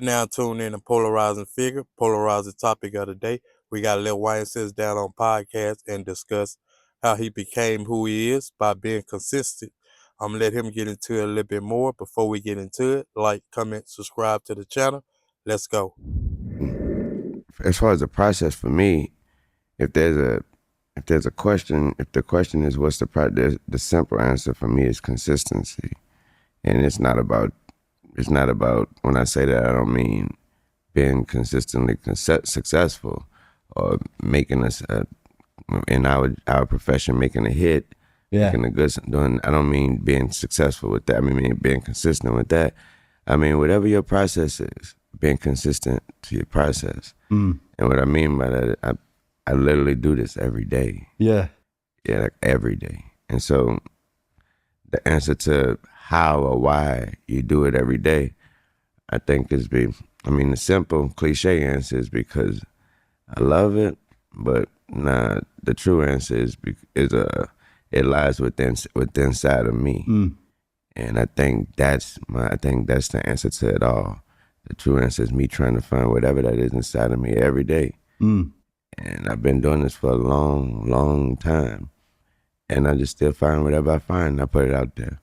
Now tune in to Polarizing Figure, Polarizing Topic of the Day. We got Lil Wayne sits down on podcast and discuss how he became who he is by being consistent. I'm gonna let him get into it a little bit more. Before we get into it, like, comment, subscribe to the channel. Let's go. As far as the process for me, if there's a question, if the question is what's the simple answer for me is consistency. And it's not about when I say that, I don't mean being consistently successful or making us in our profession, making a hit, making a good doing. I don't mean being successful with that. I mean being consistent with that. I mean whatever your process is, being consistent to your process. And what I mean by that, I literally do this every day. Yeah, like every day. And so the answer to how or why you do it every day, I think the simple cliche answer is because I love it, but nah, the true answer is it lies within inside of me. And I think that's the answer to it all. The true answer is me trying to find whatever that is inside of me every day. And I've been doing this for a long, long time. And I just still find whatever I find and I put it out there.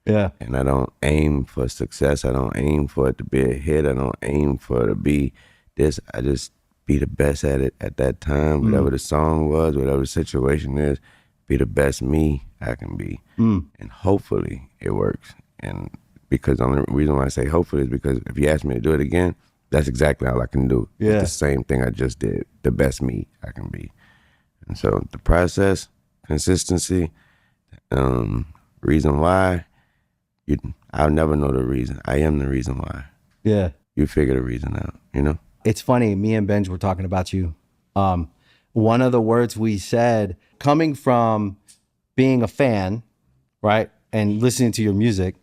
Yeah. And I don't aim for success. I don't aim for it to be a hit. I don't aim for it to be this. I just be the best at it at that time. Whatever the song was, whatever the situation is, be the best me I can be. And hopefully it works. And because the only reason why I say hopefully is because if you ask me to do it again, that's exactly all I can do. Yeah. It's the same thing I just did, the best me I can be. And so the process, consistency, reason why, I'll never know the reason. I am the reason why. Yeah. You figure the reason out, you know? It's funny, me and Benj were talking about you. One of the words we said, coming from being a fan, right, and listening to your music,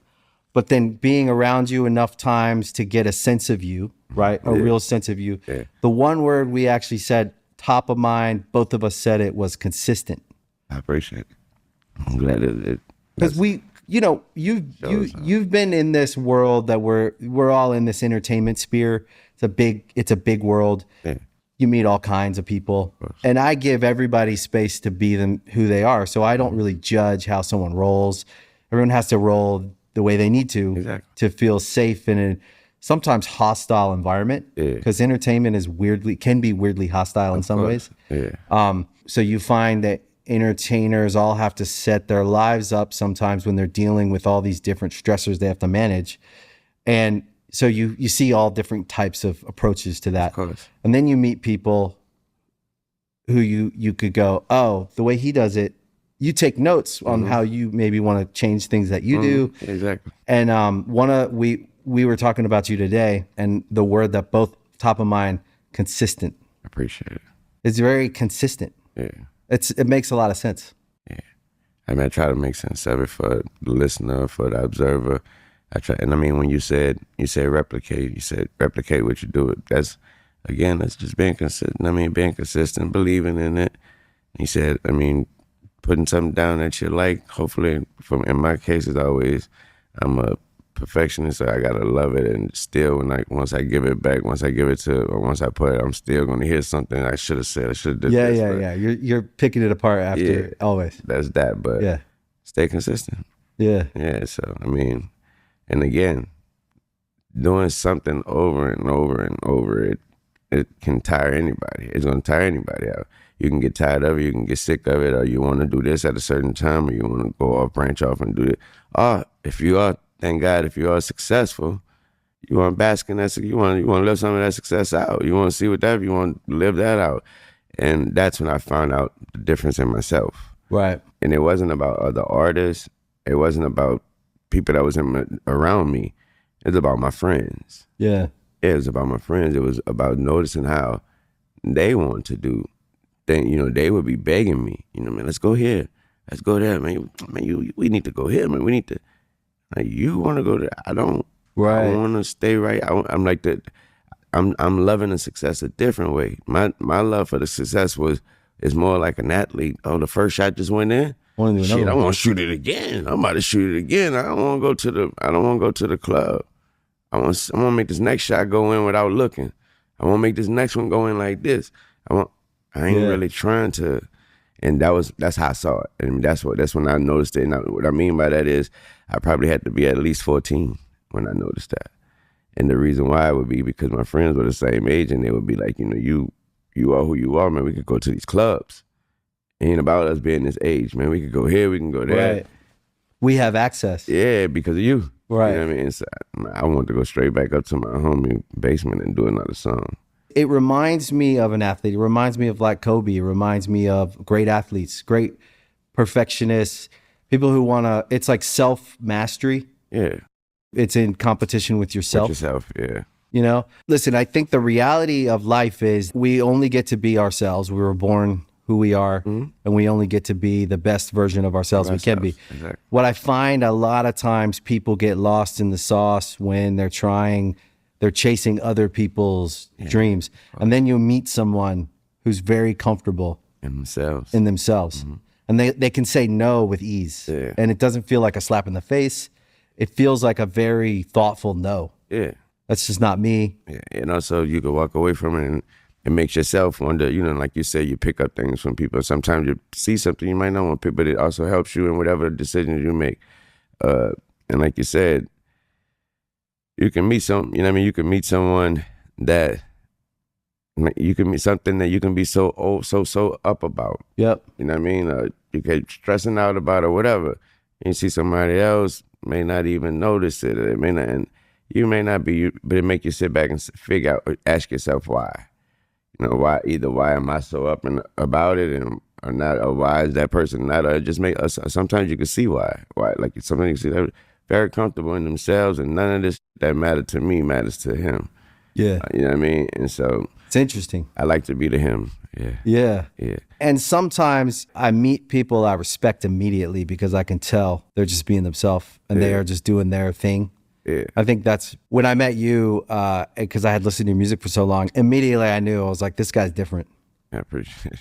but then being around you enough times to get a sense of you, right? A real sense of you. Yeah. The one word we actually said, top of mind, both of us said it, was consistent. I appreciate it. I'm glad it because you've been in this world that we're all in this entertainment sphere. It's a big world. Yeah. You meet all kinds of people, and I give everybody space to be them who they are. So I don't really judge how someone rolls. Everyone has to roll the way they need to to feel safe in a sometimes hostile environment. Because entertainment can be weirdly hostile in some ways. Yeah. So you find that entertainers all have to set their lives up sometimes when they're dealing with all these different stressors they have to manage. And so you see all different types of approaches to that. Of course. And then you meet people who you could go, oh, the way he does it, you take notes on how you maybe want to change things that you do. Exactly. And we were talking about you today, and the word that both top of mind, consistent. I appreciate it. It's very consistent. Yeah. It makes a lot of sense. Yeah. I mean, I try to make sense of it for the listener, for the observer. And I mean, when you said replicate, you said replicate what you do. That's just being consistent. I mean, being consistent, believing in it. You said, I mean, putting something down that you like. Hopefully, in my case, it's always, I'm a perfectionist, so I gotta love it. And still, once I give it back, once I put it, I'm still gonna hear something I should have said. I should have did this. Yeah. You're picking it apart after always. That's that, but stay consistent. Yeah. So I mean, and again, doing something over and over and over, it can tire anybody. It's gonna tire anybody out. You can get tired of it, you can get sick of it, or you want to do this at a certain time, or you want to go off, branch off and do it. Thank God, if you are successful, you want to bask in that, you want to live some of that success out. You want to see you want to live that out. And that's when I found out the difference in myself. Right. And it wasn't about other artists. It wasn't about people that was around me. It was about my friends. Yeah. It was about my friends. It was about noticing how they wanted to do things. They would be begging me, man, let's go here. Let's go there, man. We need to go here, man. We need to. Like, you want to go there? I don't. Right. I want to stay right. I'm like that. I'm loving the success a different way. My love for the success is more like an athlete. Oh, the first shot just went in. Shit, I want to shoot it again. I'm about to shoot it again. I don't want to go to the club. I want to make this next shot go in without looking. I want to make this next one go in like this. I ain't really trying to, and that's how I saw it, and that's when I noticed it. And what I mean by that is, I probably had to be at least 14 when I noticed that. And the reason why would be because my friends were the same age, and they would be like, you are who you are, man. We could go to these clubs. It ain't about us being this age, man. We could go here, we can go there. Right. We have access. Yeah, because of you. Right. You know what I mean? So I wanted to go straight back up to my homie basement and do another song. It reminds me of an athlete. It reminds me of like Kobe. It reminds me of great athletes, great perfectionists, people who want to, it's like self-mastery. Yeah. It's in competition with yourself. Yeah. You know? Listen, I think the reality of life is we only get to be ourselves. We were born who we are, and we only get to be the best version of ourselves we can be. Exactly. What I find a lot of times people get lost in the sauce when they're chasing other people's dreams. And then you meet someone who's very comfortable in themselves. And they can say no with ease. Yeah. And it doesn't feel like a slap in the face. It feels like a very thoughtful no. Yeah. That's just not me. Yeah. And also you could walk away from it and it makes yourself wonder, like you said, you pick up things from people. Sometimes you see something you might not want to pick, but it also helps you in whatever decisions you make. And like you said, you can meet you can meet someone that you can meet something that you can be so up about. Yep. You know what I mean? You get stressing out about or whatever. And you see somebody else may not even notice it, or it may not, and you may not be, but it make you sit back and figure out, or ask yourself why. Why am I so up and about it, or not, or why is that person not? Or just make us. Sometimes you can see why. Like sometimes you see they're very comfortable in themselves, and none of this that mattered to me matters to him. Yeah. You know what I mean? And so it's interesting. I like to be the him. Yeah. Yeah. Yeah. And sometimes I meet people I respect immediately because I can tell they're just being themselves and they are just doing their thing. Yeah. I think that's when I met you, because I had listened to your music for so long. Immediately I knew, I was like, this guy's different. I appreciate it.